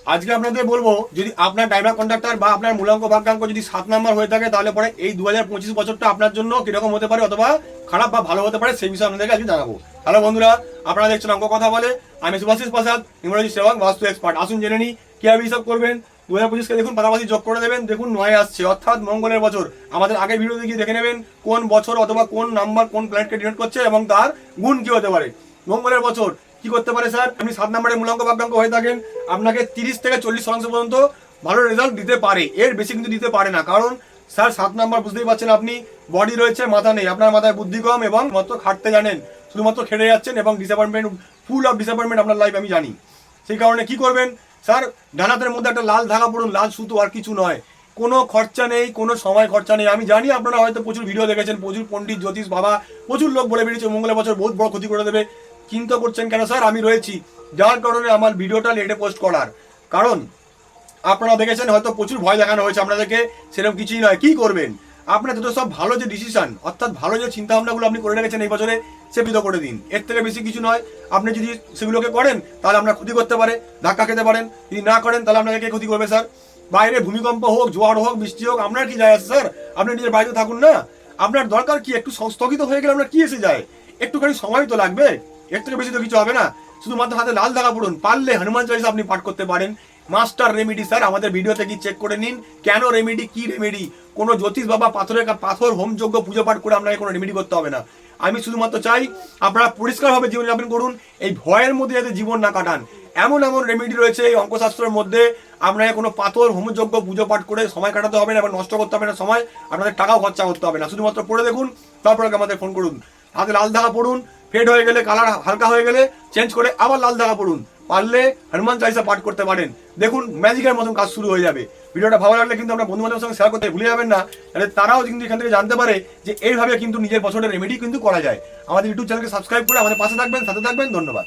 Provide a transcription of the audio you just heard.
আজকে আপনাদের বলবো, যদি আপনার ড্রাইভার কন্ডাক্টর বা আপনার মূলাঙ্ক ভাগ্যাঙ্ক যদি 7 নাম্বার হয়ে থাকে, তাহলে পরে এই 2025 বছরটা আপনার জন্য কিরকম হতে পারে, অথবা খারাপ বা ভালো হতে পারে, সেই বিষয়ে আপনাদেরকে আজকে জানাবো। হ্যালো বন্ধুরা, আপনারা দেখছেন অঙ্ক কথা বলে। আমি শুভাশিস প্রসাদ, নিউমারোলজি সেবক, বাস্তু এক্সপার্ট। আসুন জেনে নিই কিভাবে হিসাব করবেন। 2025কে দেখুন, পাশাপাশি যোগ করে দেবেন। দেখুন 9 আসছে, অর্থাৎ মঙ্গলের বছর। আমাদের আগের ভিডিওতে গিয়ে দেখে নেবেন কোন বছর অথবা কোন নাম্বার কোন প্ল্যানেটকে ডিনোট করছে এবং তার গুণ কি হতে পারে। মঙ্গলের বছর কি করতে পারে স্যার? আপনি 7 নম্বরের মূলাঙ্ক ভাগ্যাঙ্ক হয়ে থাকেন, আপনাকে 30 থেকে 40% পর্যন্ত ভালো রেজাল্ট দিতে পারে। এর বেশি কিন্তু দিতে পারে না, কারণ স্যার 7 নাম্বার বুঝতেই পারছেন আপনি, বডি রয়েছে, মাথা নেই। আপনার মাথায় বুদ্ধি কম এবং মাত্র খাটতে জানেন, শুধুমাত্র খেটে যাচ্ছেন এবং ডিসঅ্যাপয়েন্টমেন্ট, ফুল অফ ডিসঅ্যাপয়েন্টমেন্ট আপনার লাইফ আমি জানি। সেই কারণে কি করবেন স্যার? ডানাতের মধ্যে একটা লাল ধাগা পড়ুন, লাল সুতো, আর কিছু নয়। কোনো খরচা নেই, কোনো সময় খরচা নেই। আমি জানি আপনারা হয়তো প্রচুর ভিডিও দেখেছেন, প্রচুর পণ্ডিত, জ্যোতিষ বাবা, প্রচুর লোক বলে বেরিয়েছে মঙ্গলের বছর বহুত বড় ক্ষতি করে দেবে। চিন্তা করছেন কেন স্যার? আমি রয়েছি, যার কারণে আমার ভিডিওটা লেটে পোস্ট করার কারণ আপনারা দেখেছেন হয়তো প্রচুর ভয় দেখানো হয়েছে আপনাদেরকে, সেরকম কিছুই নয়। কি করবেন? আপনার যত সব ভালো যে ডিসিশন, অর্থাৎ ভালো যে চিন্তা ভাবনাগুলো আপনি করে রেখেছেন এই বছরে, সেগুলো করে দিন। এর থেকে বেশি কিছু নয়। আপনি যদি সেগুলোকে করেন তাহলে আপনার ক্ষতি করতে পারে, ধাক্কা খেতে পারেন। যদি না করেন তাহলে আপনাকে কে ক্ষতি করবে স্যার? বাইরে ভূমিকম্প হোক, জোয়ার হোক, বৃষ্টি হোক, আপনার কি যায় আছে স্যার? আপনি নিজের বাড়িতে থাকুন না। আপনার দরকার কি? একটু স্থগিত হয়ে গেলে আপনার কি এসে যায়? একটুখানি সময় তো লাগবে, এর থেকে বেশি তো কিছু হবে না। শুধুমাত্র হাতে লাল ধাগা পড়ুন, পারলে হনুমান চালিসা আপনি পাঠ করতে পারেন। মাস্টার রেমেডি স্যার, আমাদের ভিডিওতে কি চেক করে নিন কেন রেমেডি, কি রেমেডি। কোনো জ্যোতিষ বাবা পাথর হোমযজ্ঞ পুজো পাঠ করে আপনাকে কোনো রেমেডি করতে হবে না। আমি শুধুমাত্র চাই আপনারা পরিষ্কারভাবে জীবনযাপন করুন, এই ভয়ের মধ্যে যাতে জীবন না কাটান। এমন এমন রেমেডি রয়েছে এই অঙ্কশাস্ত্রের মধ্যে, আপনাকে কোনো পাথর হোমযজ্ঞ পুজো পাঠ করে সময় কাটাতে হবে না এবং নষ্ট করতে হবে না সময়, আপনাদের টাকাও খরচা করতে হবে না। শুধুমাত্র পড়ে দেখুন, তারপরে আমাদের ফোন করুন। হাতে লাল ধাগা পড়ুন, ফেড হয়ে গেলে, কালার হালকা হয়ে গেলে চেঞ্জ করে আবার লাল ধাগা পড়ুন। পারলে হনুমান চালিসা পাঠ করতে পারেন, দেখুন ম্যাজিকের মতন কাজ শুরু হয়ে যাবে। ভিডিওটা ভালো লাগলে কিন্তু আমরা বন্ধু বান্ধবের সঙ্গে শেয়ার করতে ভুলে যাবেন না, তাহলে তারাও কিন্তু এখান থেকে জানতে পারে যে এইভাবে কিন্তু নিজের বছরের রেমেডি কিন্তু করা যায়। আমাদের ইউটিউব চ্যানেলকে সাবস্ক্রাইব করে আমাদের পাশে থাকবেন, সাথে থাকবেন। ধন্যবাদ।